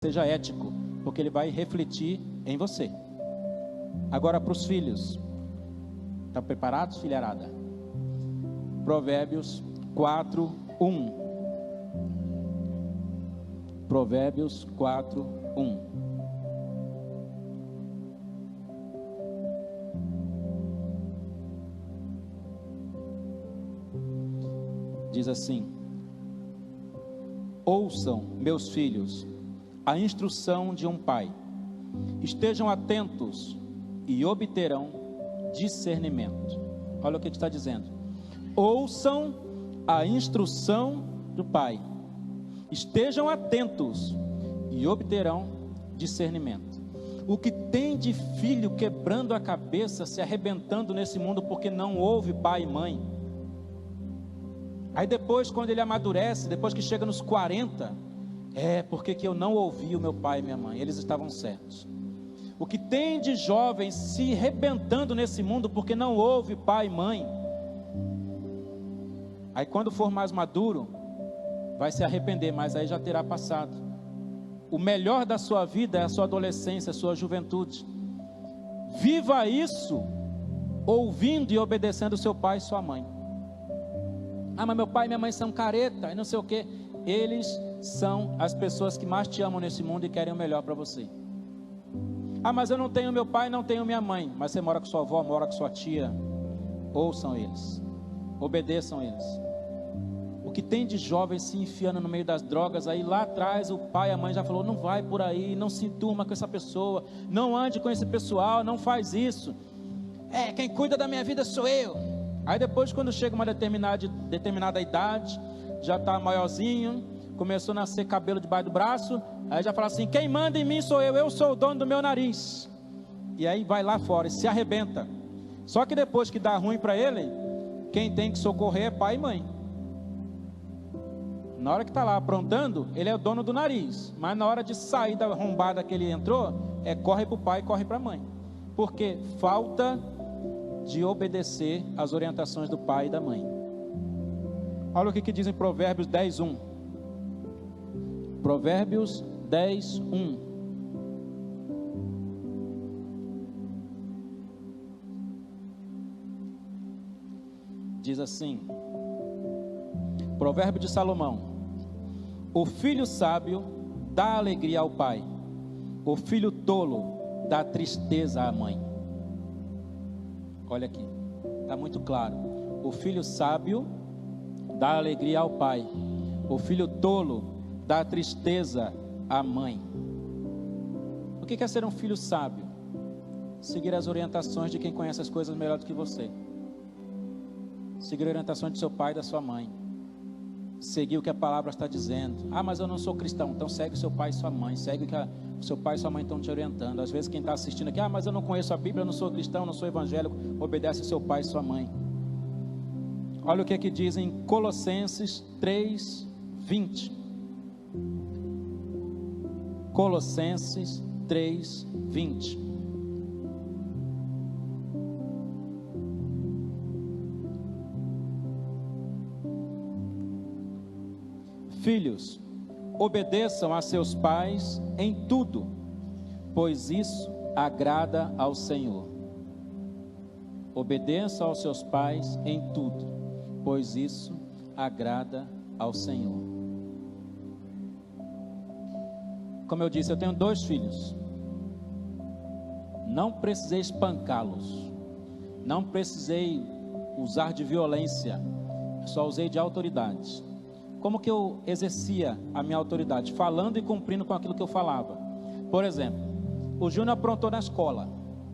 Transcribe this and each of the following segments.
seja ético, porque ele vai refletir em você. Agora para os filhos. Estão preparados, filharada? Provérbios 4, 1. Provérbios 4, 1. Diz assim: ouçam, meus filhos, a instrução de um pai, estejam atentos e obterão discernimento. Olha o que está dizendo: ouçam a instrução do pai, estejam atentos e obterão discernimento. O que tem de filho quebrando a cabeça, se arrebentando nesse mundo porque não ouve pai e mãe. Aí depois, quando ele amadurece, depois que chega nos 40, porque que eu não ouvi o meu pai e minha mãe, eles estavam certos. O que tem de jovens se arrebentando nesse mundo porque não ouve pai e mãe. Aí quando for mais maduro, vai se arrepender, mas aí já terá passado. O melhor da sua vida é a sua adolescência, a sua juventude. Viva isso ouvindo e obedecendo seu pai e sua mãe. Ah, mas meu pai e minha mãe são careta e não sei o que. Eles são as pessoas que mais te amam nesse mundo e querem o melhor para você. Ah, mas eu não tenho meu pai, não tenho minha mãe. Mas você mora com sua avó, mora com sua tia. Ouçam eles, obedeçam eles. O que tem de jovens se enfiando no meio das drogas, aí lá atrás o pai e a mãe já falou: não vai por aí, não se enturma com essa pessoa, não ande com esse pessoal, não faz isso. Quem cuida da minha vida sou eu. Aí depois, quando chega uma determinada idade, já está maiorzinho, começou a nascer cabelo debaixo do braço, aí já fala assim: quem manda em mim sou eu sou o dono do meu nariz. E aí vai lá fora e se arrebenta. Só que depois que dá ruim para ele, quem tem que socorrer é pai e mãe. Na hora que está lá aprontando, ele é o dono do nariz, mas na hora de sair da arrombada que ele entrou, corre para o pai, corre para a mãe, porque falta de obedecer às orientações do pai e da mãe. Olha o que diz em Provérbios 10, 1. Provérbios 10, 1. Diz assim: provérbio de Salomão: o filho sábio dá alegria ao pai, o filho tolo dá tristeza à mãe. Olha aqui, está muito claro. O filho sábio dá alegria ao pai, o filho tolo dá tristeza à mãe. O que é ser um filho sábio? Seguir as orientações de quem conhece as coisas melhor do que você. Seguir a orientação de seu pai e da sua mãe. Seguir o que a palavra está dizendo. Ah, mas eu não sou cristão. Então segue seu pai e sua mãe. Segue o que o seu pai e sua mãe estão te orientando. Às vezes quem está assistindo aqui: ah, mas eu não conheço a Bíblia, eu não sou cristão, não sou evangélico. Obedece seu pai e sua mãe. Olha o que diz em Colossenses 3, 20. Colossenses 3, 20. Filhos, obedeçam a seus pais em tudo, pois isso agrada ao Senhor. Obedeçam aos seus pais em tudo, pois isso agrada ao Senhor. Como eu disse, eu tenho 2 filhos. Não precisei espancá-los, não precisei usar de violência, só usei de autoridade. Como que eu exercia a minha autoridade? Falando e cumprindo com aquilo que eu falava. Por exemplo, o Júnior aprontou na escola.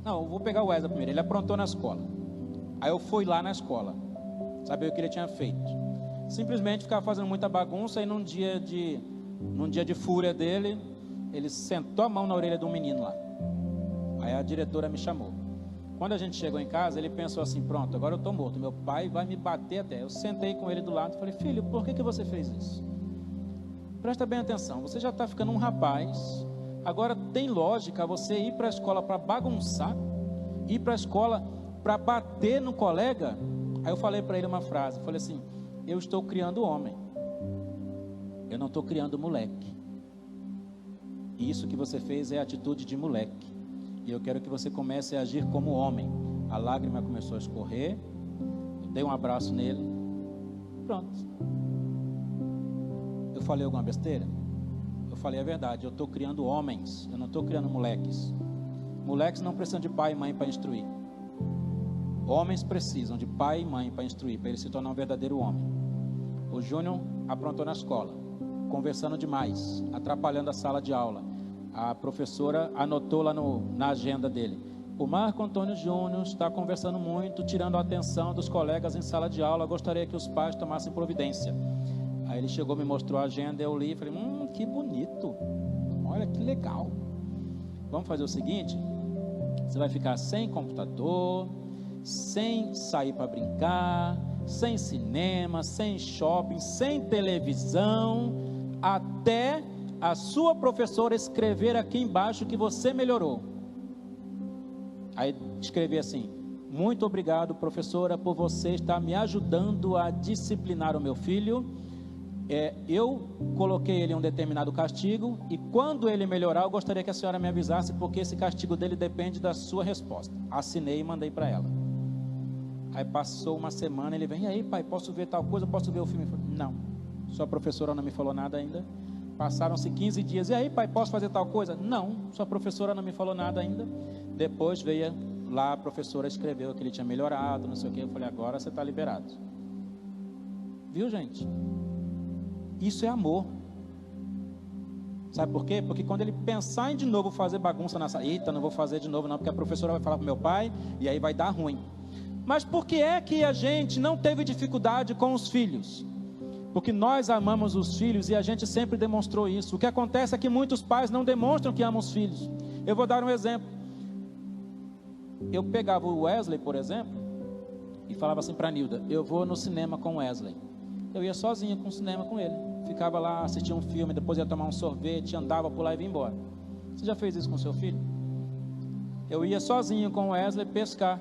Não, eu vou pegar o Wesley primeiro. Ele aprontou na escola. Aí eu fui lá na escola, saber o que ele tinha feito. Simplesmente ficava fazendo muita bagunça. E num dia de fúria dele, ele sentou a mão na orelha de um menino lá. Aí a diretora me chamou. Quando a gente chegou em casa, ele pensou assim: pronto, agora eu estou morto, meu pai vai me bater até. Eu sentei com ele do lado e falei: filho, por que você fez isso? Presta bem atenção, você já está ficando um rapaz. Agora tem lógica você ir para a escola para bagunçar? Ir para a escola para bater no colega? Aí eu falei para ele uma frase, falei assim: eu estou criando homem, eu não estou criando moleque. E isso que você fez é atitude de moleque. E eu quero que você comece a agir como homem. A lágrima começou a escorrer. Eu dei um abraço nele. Pronto. Eu falei alguma besteira? Eu falei a verdade. Eu estou criando homens. Eu não estou criando moleques. Moleques não precisam de pai e mãe para instruir. Homens precisam de pai e mãe para instruir, para ele se tornar um verdadeiro homem. O Júnior aprontou na escola, conversando demais, atrapalhando a sala de aula. A professora anotou lá na agenda dele: o Marco Antônio Júnior está conversando muito, tirando a atenção dos colegas em sala de aula, gostaria que os pais tomassem providência. Aí ele chegou, me mostrou a agenda, eu li e falei: que bonito, olha que legal. Vamos fazer o seguinte, você vai ficar sem computador, sem sair para brincar, sem cinema, sem shopping, sem televisão, até a sua professora escrever aqui embaixo que você melhorou. Aí escrevi assim: muito obrigado, professora, por você estar me ajudando a disciplinar o meu filho. Eu coloquei ele em um determinado castigo, e quando ele melhorar, eu gostaria que a senhora me avisasse, porque esse castigo dele depende da sua resposta. Assinei e mandei para ela. Aí passou uma semana, ele vem: e aí, pai, posso ver tal coisa, posso ver o filme? Eu falei: não, sua professora não me falou nada ainda. Passaram-se 15 dias, e aí, pai, posso fazer tal coisa? Não, sua professora não me falou nada ainda. Depois veio lá, a professora escreveu que ele tinha melhorado, não sei o que. Eu falei: agora você está liberado. Viu, gente? Isso é amor. Sabe por quê? Porque quando ele pensar em de novo fazer bagunça na sala, eita, não vou fazer de novo não, porque a professora vai falar para meu pai, e aí vai dar ruim. Mas por que é que a gente não teve dificuldade com os filhos? Porque nós amamos os filhos e a gente sempre demonstrou isso. O que acontece é que muitos pais não demonstram que amam os filhos. Eu vou dar um exemplo. Eu pegava o Wesley, por exemplo, e falava assim para a Nilda: eu vou no cinema com o Wesley. Eu ia sozinho com o cinema com ele. Ficava lá, assistia um filme, depois ia tomar um sorvete, andava por lá e vinha embora. Você já fez isso com seu filho? Eu ia sozinho com o Wesley pescar.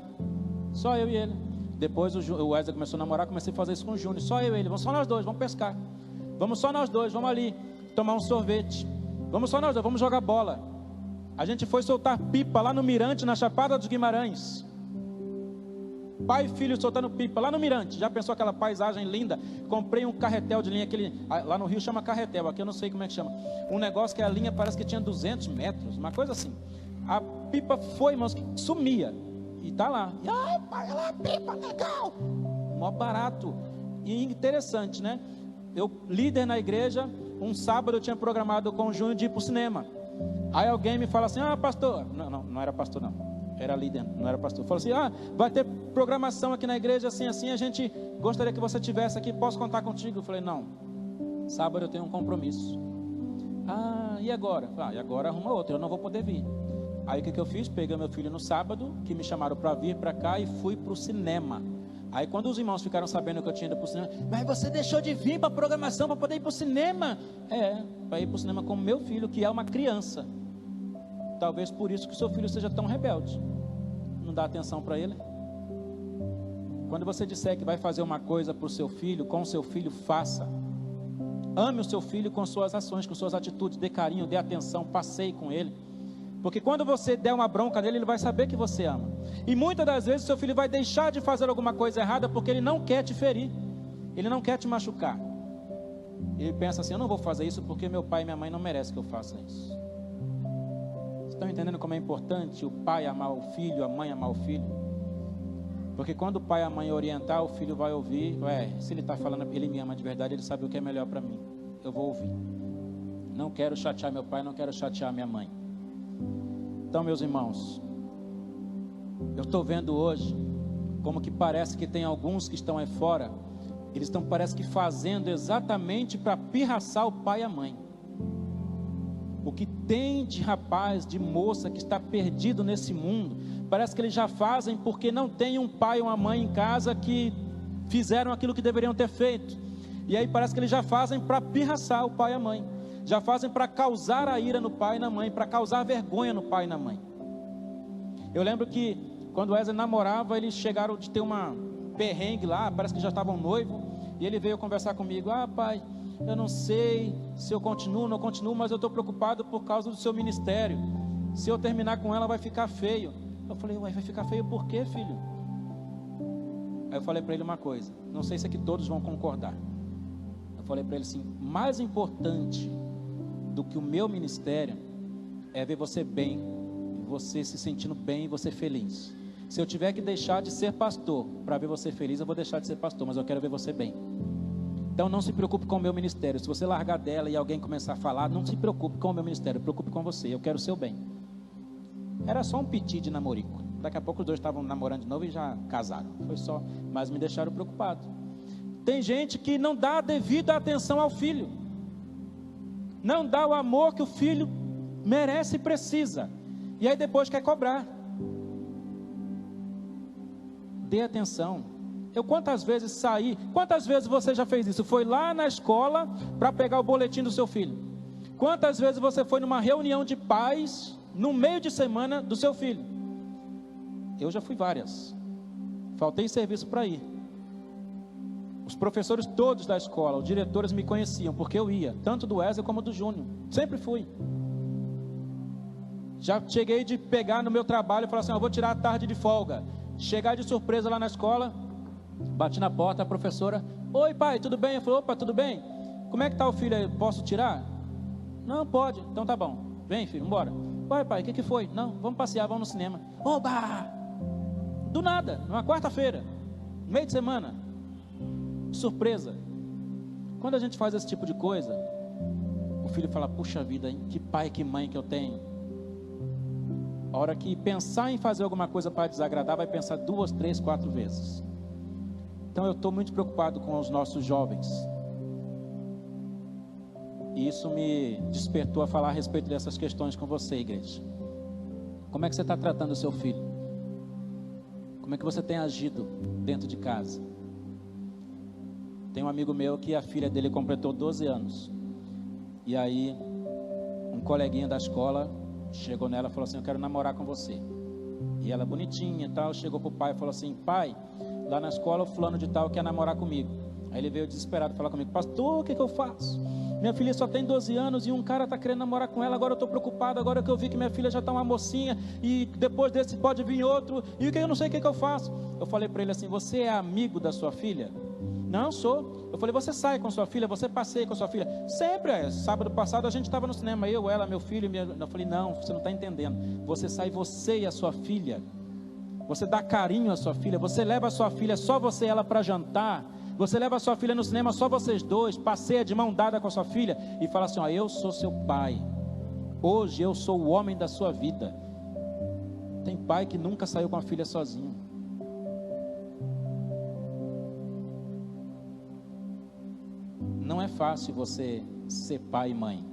Só eu e ele. Depois o Wesley começou a namorar, comecei a fazer isso com o Júnior. Só eu e ele, vamos só nós dois, vamos pescar. Vamos só nós dois, vamos ali tomar um sorvete. Vamos só nós dois, vamos jogar bola. A gente foi soltar pipa lá no Mirante, na Chapada dos Guimarães. Pai e filho soltando pipa lá no Mirante. Já pensou aquela paisagem linda? Comprei um carretel de linha, lá no Rio chama carretel, aqui eu não sei como é que chama. Um negócio que a linha parece que tinha 200 metros, uma coisa assim. A pipa foi, irmãos, que sumia. E tá lá. E, ai, pai, olha lá a pipa, legal. Mó barato. E interessante, né? Eu, líder na igreja, um sábado eu tinha programado com o Júnior de ir para o cinema. Aí alguém me fala assim: pastor. Não era pastor não. Era líder, não era pastor. Falou assim: vai ter programação aqui na igreja, assim, a gente gostaria que você estivesse aqui, posso contar contigo? Eu falei: não, sábado eu tenho um compromisso. E agora? E agora arruma outro, eu não vou poder vir. Aí o que eu fiz? Peguei meu filho no sábado, que me chamaram para vir para cá, e fui para o cinema. Aí quando os irmãos ficaram sabendo que eu tinha ido para o cinema: mas você deixou de vir para a programação para poder ir para o cinema? Para ir para o cinema com meu filho, que é uma criança. Talvez por isso que o seu filho seja tão rebelde. Não dá atenção para ele. Quando você disser que vai fazer uma coisa para o seu filho, com o seu filho, faça. Ame o seu filho com suas ações, com suas atitudes, dê carinho, dê atenção, passeie com ele. Porque quando você der uma bronca nele, ele vai saber que você ama. E muitas das vezes o seu filho vai deixar de fazer alguma coisa errada porque ele não quer te ferir. Ele não quer te machucar. Ele pensa assim: eu não vou fazer isso porque meu pai e minha mãe não merecem que eu faça isso. Estão entendendo como é importante o pai amar o filho, a mãe amar o filho? Porque quando o pai e a mãe orientar, o filho vai ouvir. Se ele está falando, ele me ama de verdade, ele sabe o que é melhor para mim. Eu vou ouvir. Não quero chatear meu pai, não quero chatear minha mãe. Então, meus irmãos, eu estou vendo hoje como que parece que tem alguns que estão aí fora, eles estão, parece que fazendo exatamente para pirraçar o pai e a mãe. O que tem de rapaz, de moça que está perdido nesse mundo, parece que eles já fazem porque não tem um pai ou uma mãe em casa que fizeram aquilo que deveriam ter feito. E aí parece que eles já fazem para pirraçar o pai e a mãe. Já fazem para causar a ira no pai e na mãe, para causar vergonha no pai e na mãe. Eu lembro que quando Wesley namorava, eles chegaram de ter uma perrengue lá, parece que já estavam noivos. E ele veio conversar comigo: ah, pai, eu não sei se eu continuo ou não continuo, mas eu estou preocupado por causa do seu ministério. Se eu terminar com ela vai ficar feio. Eu falei: ué, vai ficar feio por quê, filho? Aí eu falei para ele uma coisa, não sei se aqui todos vão concordar. Eu falei para ele assim: mais importante do que o meu ministério é ver você bem, você se sentindo bem e você feliz. Se eu tiver que deixar de ser pastor para ver você feliz, eu vou deixar de ser pastor, mas eu quero ver você bem. Então não se preocupe com o meu ministério. Se você largar dela e alguém começar a falar, não se preocupe com o meu ministério, preocupe com você, eu quero o seu bem. Era só um piti de namorico. Daqui a pouco os dois estavam namorando de novo e já casaram. Foi só, mas me deixaram preocupado. Tem gente que não dá a devida atenção ao filho, não dá o amor que o filho merece e precisa, e aí depois quer cobrar. Dê atenção. Eu quantas vezes saí, quantas vezes você já fez isso? Foi lá na escola para pegar o boletim do seu filho? Quantas vezes você foi numa reunião de pais no meio de semana do seu filho? Eu já fui várias. Faltei serviço para ir. Os professores todos da escola, os diretores me conheciam, porque eu ia, tanto do Wesley como do Júnior, sempre fui. Já cheguei de pegar no meu trabalho e falar assim: eu vou tirar a tarde de folga. Chegar de surpresa lá na escola, bati na porta, a professora: oi pai, tudo bem? Eu falei: opa, tudo bem? Como é que está o filho aí? Posso tirar? Não, pode. Então tá bom, vem filho, embora. Oi pai, o que foi? Não, vamos passear, vamos no cinema. Oba! Do nada, numa quarta-feira, meio de semana, surpresa. Quando a gente faz esse tipo de coisa, o filho fala: puxa vida, hein? Que pai, que mãe que eu tenho. A hora que pensar em fazer alguma coisa para desagradar, vai pensar 2, 3, 4 vezes. Então eu estou muito preocupado com os nossos jovens. E isso me despertou a falar a respeito dessas questões com você, igreja. Como é que você está tratando o seu filho? Como é que você tem agido dentro de casa? Tem um amigo meu que a filha dele completou 12 anos. E aí, um coleguinha da escola chegou nela e falou assim: eu quero namorar com você. E ela bonitinha e tal, chegou pro pai e falou assim: pai, lá na escola o fulano de tal quer namorar comigo. Aí ele veio desesperado falar comigo: pastor, o que eu faço? Minha filha só tem 12 anos e um cara está querendo namorar com ela. Agora eu estou preocupado, agora que eu vi que minha filha já está uma mocinha, e depois desse pode vir outro, e eu não sei o que eu faço. Eu falei para ele assim: você é amigo da sua filha? Não sou. Eu falei: você sai com sua filha, você passeia com sua filha? Sempre. Sábado passado a gente estava no cinema, eu, ela, meu filho, eu falei: não, você não está entendendo. Você sai, você e a sua filha. Você dá carinho à sua filha, você leva a sua filha, só você e ela para jantar. Você leva a sua filha no cinema, só vocês dois, passeia de mão dada com a sua filha e fala assim: ó, eu sou seu pai, hoje eu sou o homem da sua vida. Tem pai que nunca saiu com a filha sozinho. Não é fácil você ser pai e mãe,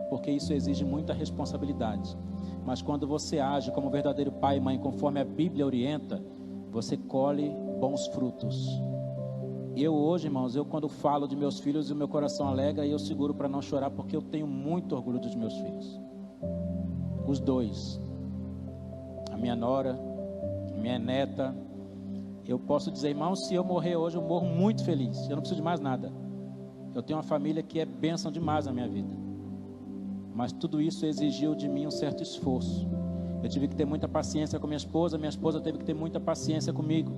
porque isso exige muita responsabilidade. Mas quando você age como verdadeiro pai e mãe, conforme a Bíblia orienta, você colhe bons frutos. Eu hoje, irmãos, quando falo de meus filhos, o meu coração alegra e eu seguro para não chorar, porque eu tenho muito orgulho dos meus filhos. Os dois. A minha nora, a minha neta. Eu posso dizer, irmãos, se eu morrer hoje, eu morro muito feliz. Eu não preciso de mais nada. Eu tenho uma família que é bênção demais na minha vida. Mas tudo isso exigiu de mim um certo esforço. Eu tive que ter muita paciência com minha esposa teve que ter muita paciência comigo.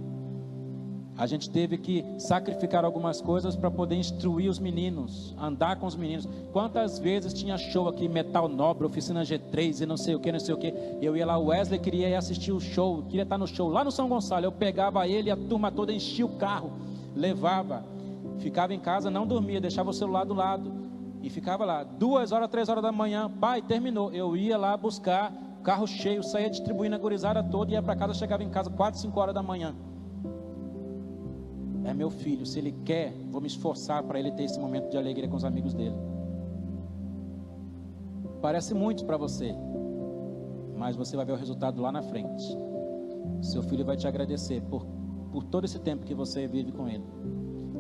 A gente teve que sacrificar algumas coisas para poder instruir os meninos, andar com os meninos. Quantas vezes tinha show aqui, Metal Nobre, Oficina G3 e não sei o que. Eu ia lá, o Wesley queria ir assistir o show, queria estar no show lá no São Gonçalo. Eu pegava ele e a turma toda, enchia o carro, levava, ficava em casa, não dormia, deixava o celular do lado e ficava lá, 2 horas, 3 horas da manhã, pai, terminou. Eu ia lá buscar, carro cheio, saía distribuindo a gurizada toda, ia para casa, chegava em casa 4, 5 horas da manhã. É meu filho, se ele quer, vou me esforçar para ele ter esse momento de alegria com os amigos dele. Parece muito para você, mas você vai ver o resultado lá na frente. Seu filho vai te agradecer por todo esse tempo que você vive com ele.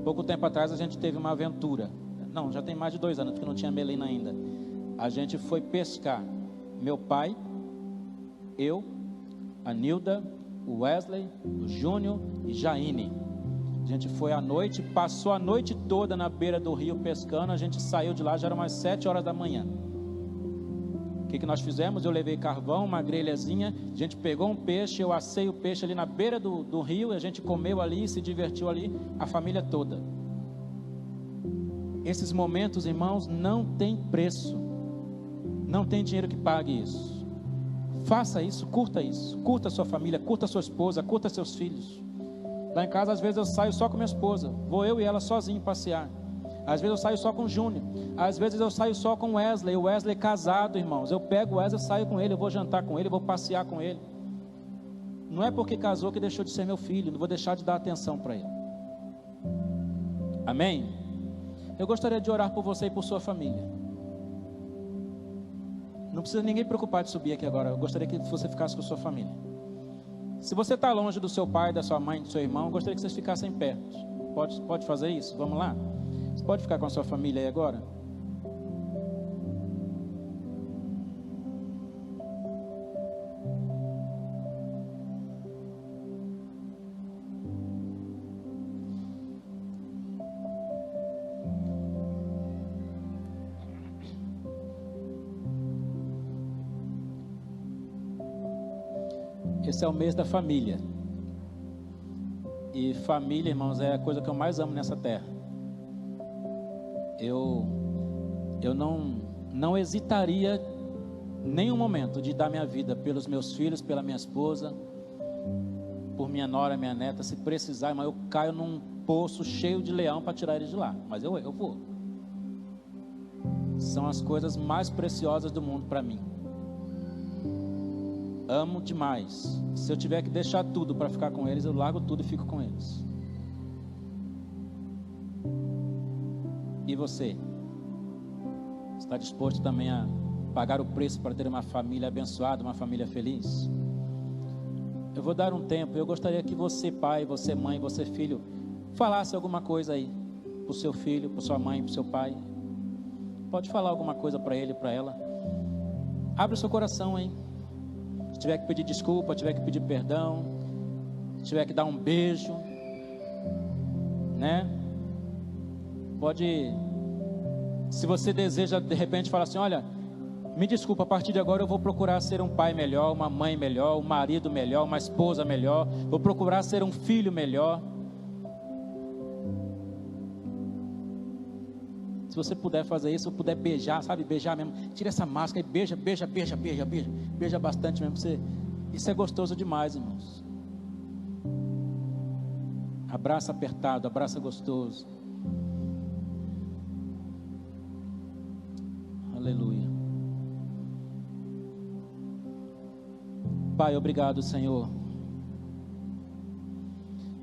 Pouco tempo atrás a gente teve uma aventura. Não, já tem mais de 2 anos, porque não tinha Melina ainda. A gente foi pescar. Meu pai, eu, a Nilda, o Wesley, o Júnior e Jaine. A gente foi à noite, passou a noite toda na beira do rio pescando. A gente saiu de lá, já eram umas 7 horas da manhã. O que nós fizemos? Eu levei carvão, uma grelhazinha, a gente pegou um peixe, eu assei o peixe ali na beira do rio, a gente comeu ali, se divertiu ali, a família toda. Esses momentos, irmãos, não tem preço, não tem dinheiro que pague isso. Faça isso, curta a sua família, curta a sua esposa, curta seus filhos. Lá em casa, às vezes eu saio só com minha esposa, vou eu e ela sozinho passear. Às vezes eu saio só com o Júnior, às vezes eu saio só com o Wesley casado, irmãos. Eu pego o Wesley, saio com ele, eu vou jantar com ele, eu vou passear com ele. Não é porque casou que deixou de ser meu filho, não vou deixar de dar atenção para ele. Amém? Eu gostaria de orar por você e por sua família. Não precisa ninguém preocupar de subir aqui agora, eu gostaria que você ficasse com a sua família. Se você está longe do seu pai, da sua mãe, do seu irmão, eu gostaria que vocês ficassem perto. Pode fazer isso? Vamos lá? Você pode ficar com a sua família aí agora? Esse é o mês da família. E família, irmãos, é a coisa que eu mais amo nessa terra. Eu não hesitaria nenhum momento de dar minha vida pelos meus filhos, pela minha esposa, por minha nora, minha neta. Se precisar, irmão, eu caio num poço cheio de leão para tirar eles de lá. Mas eu vou. São as coisas mais preciosas do mundo para mim. Amo demais. Se eu tiver que deixar tudo para ficar com eles, eu largo tudo e fico com eles. E você? Está disposto também a pagar o preço para ter uma família abençoada, uma família feliz? Eu vou dar um tempo. Eu gostaria que você, pai, você, mãe, você, filho, falasse alguma coisa aí para o seu filho, para sua mãe, para o seu pai. Pode falar alguma coisa para ele, para ela. Abre o seu coração, hein? Se tiver que pedir desculpa, tiver que pedir perdão, se tiver que dar um beijo, né? Pode, se você deseja de repente falar assim, olha, me desculpa, a partir de agora eu vou procurar ser um pai melhor, uma mãe melhor, um marido melhor, uma esposa melhor, vou procurar ser um filho melhor. Se você puder fazer isso, puder beijar, sabe, beijar mesmo, tira essa máscara e beija bastante mesmo, isso é gostoso demais, irmãos. Abraça apertado, abraça gostoso. Aleluia. Pai, obrigado, Senhor.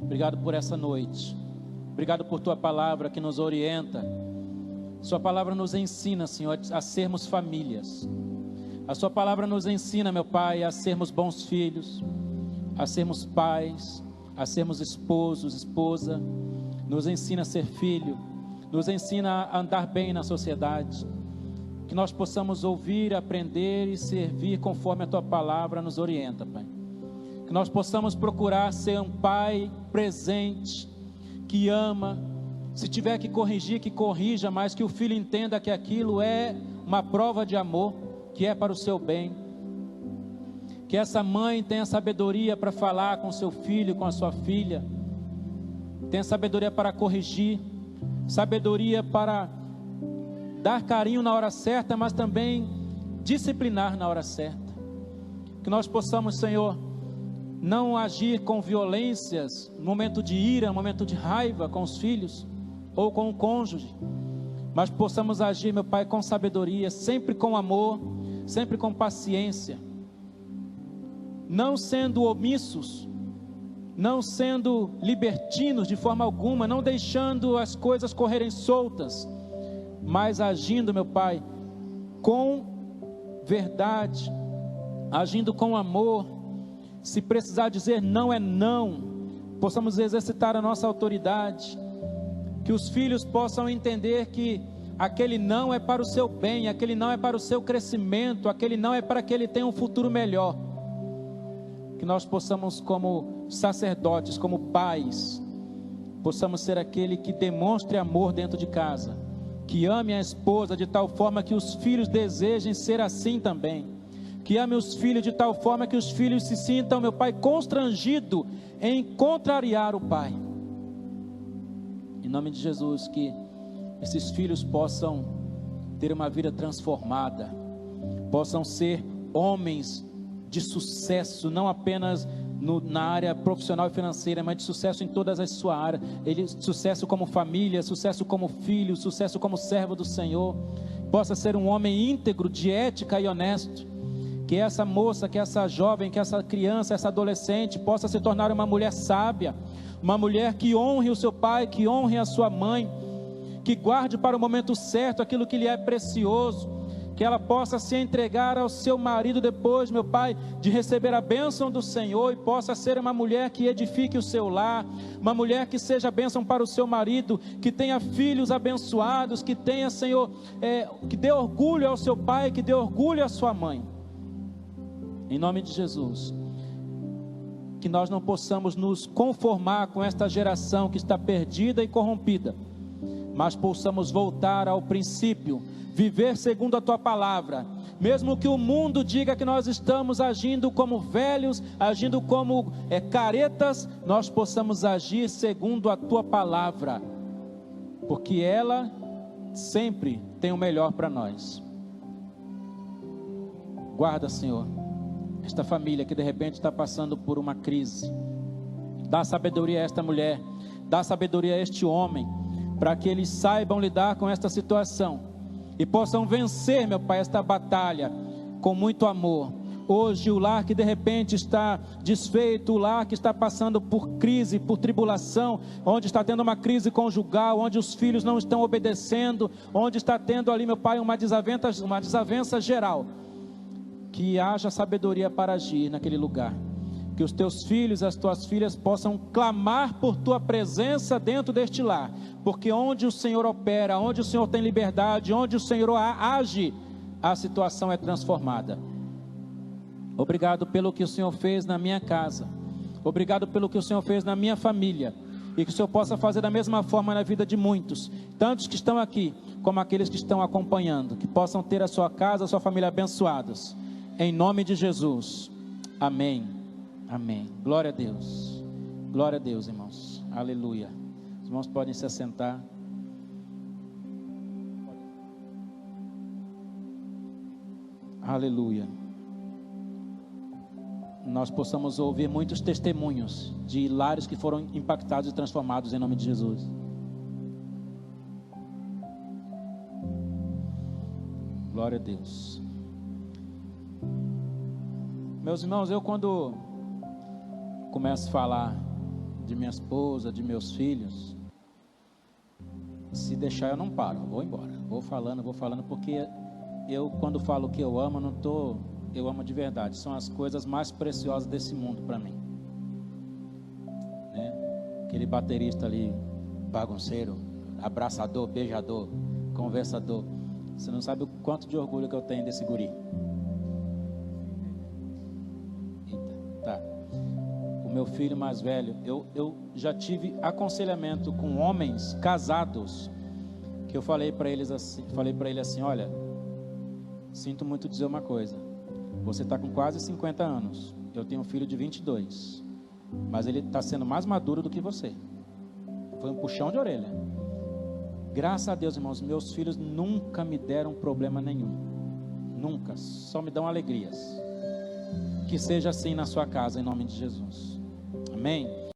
Obrigado por essa noite. Obrigado por Tua palavra que nos orienta. Sua palavra nos ensina, Senhor, a sermos famílias. A Sua palavra nos ensina, meu Pai, a sermos bons filhos, a sermos pais, a sermos esposos, esposa. Nos ensina a ser filho, nos ensina a andar bem na sociedade. Que nós possamos ouvir, aprender e servir conforme a Tua palavra nos orienta, Pai. Que nós possamos procurar ser um pai presente, que ama. Se tiver que corrigir, que corrija, mas que o filho entenda que aquilo é uma prova de amor, que é para o seu bem. Que essa mãe tenha sabedoria para falar com seu filho, com a sua filha. Tenha sabedoria para corrigir, sabedoria para dar carinho na hora certa, mas também disciplinar na hora certa. Que nós possamos, Senhor, não agir com violências, no momento de ira, no momento de raiva com os filhos, ou com o cônjuge, mas possamos agir, meu Pai, com sabedoria, sempre com amor, sempre com paciência, não sendo omissos, não sendo libertinos de forma alguma, não deixando as coisas correrem soltas, mas agindo, meu Pai, com verdade, agindo com amor. Se precisar dizer não é não, possamos exercitar a nossa autoridade. Que os filhos possam entender que aquele não é para o seu bem, aquele não é para o seu crescimento, aquele não é para que ele tenha um futuro melhor. Que nós possamos, como sacerdotes, como pais, possamos ser aquele que demonstre amor dentro de casa, que ame a esposa de tal forma que os filhos desejem ser assim também, que ame os filhos de tal forma que os filhos se sintam, meu Pai, constrangido em contrariar o pai. Em nome de Jesus, que esses filhos possam ter uma vida transformada, possam ser homens de sucesso, não apenas na área profissional e financeira, mas de sucesso em todas as suas áreas. Sucesso como família, sucesso como filho, sucesso como servo do Senhor. Possa ser um homem íntegro, de ética e honesto. Que essa moça, que essa jovem, que essa criança, essa adolescente possa se tornar uma mulher sábia, uma mulher que honre o seu pai, que honre a sua mãe, que guarde para o momento certo aquilo que lhe é precioso, que ela possa se entregar ao seu marido depois, meu Pai, de receber a bênção do Senhor, e possa ser uma mulher que edifique o seu lar, uma mulher que seja bênção para o seu marido, que tenha filhos abençoados, que tenha, Senhor, que dê orgulho ao seu pai, que dê orgulho à sua mãe. Em nome de Jesus, que nós não possamos nos conformar com esta geração que está perdida e corrompida, mas possamos voltar ao princípio, viver segundo a tua palavra, mesmo que o mundo diga que nós estamos agindo como velhos, agindo como caretas, nós possamos agir segundo a tua palavra, porque ela sempre tem o melhor para nós. Guarda, Senhor, esta família que de repente está passando por uma crise, dá sabedoria a esta mulher, dá sabedoria a este homem, para que eles saibam lidar com esta situação e possam vencer, meu Pai, esta batalha com muito amor. Hoje o lar que de repente está desfeito, o lar que está passando por crise, por tribulação, onde está tendo uma crise conjugal, onde os filhos não estão obedecendo, onde está tendo ali, meu Pai, uma desavença geral, que haja sabedoria para agir naquele lugar, que os teus filhos e as tuas filhas possam clamar por tua presença dentro deste lar, porque onde o Senhor opera, onde o Senhor tem liberdade, onde o Senhor age, a situação é transformada. Obrigado pelo que o Senhor fez na minha casa, obrigado pelo que o Senhor fez na minha família, e que o Senhor possa fazer da mesma forma na vida de muitos, tantos que estão aqui, como aqueles que estão acompanhando, que possam ter a sua casa, a sua família abençoados, em nome de Jesus, amém, amém. Glória a Deus, irmãos, aleluia. Os irmãos podem se assentar. Aleluia. Nós possamos ouvir muitos testemunhos de lares que foram impactados e transformados em nome de Jesus. Glória a Deus. Meus irmãos, eu quando começo a falar de minha esposa, de meus filhos, se deixar eu não paro, eu vou embora, vou falando, porque eu quando falo que eu amo, eu amo de verdade, são as coisas mais preciosas desse mundo para mim, né? Aquele baterista ali, bagunceiro, abraçador, beijador, conversador, você não sabe o quanto de orgulho que eu tenho desse guri. Tá. O meu filho mais velho, eu já tive aconselhamento com homens casados, que eu falei para ele assim, olha, sinto muito dizer uma coisa, você está com quase 50 anos, eu tenho um filho de 22, mas ele está sendo mais maduro do que você. Foi um puxão de orelha. Graças a Deus, irmãos, meus filhos nunca me deram problema nenhum, nunca, só me dão alegrias. Que seja assim na sua casa, em nome de Jesus. Amém.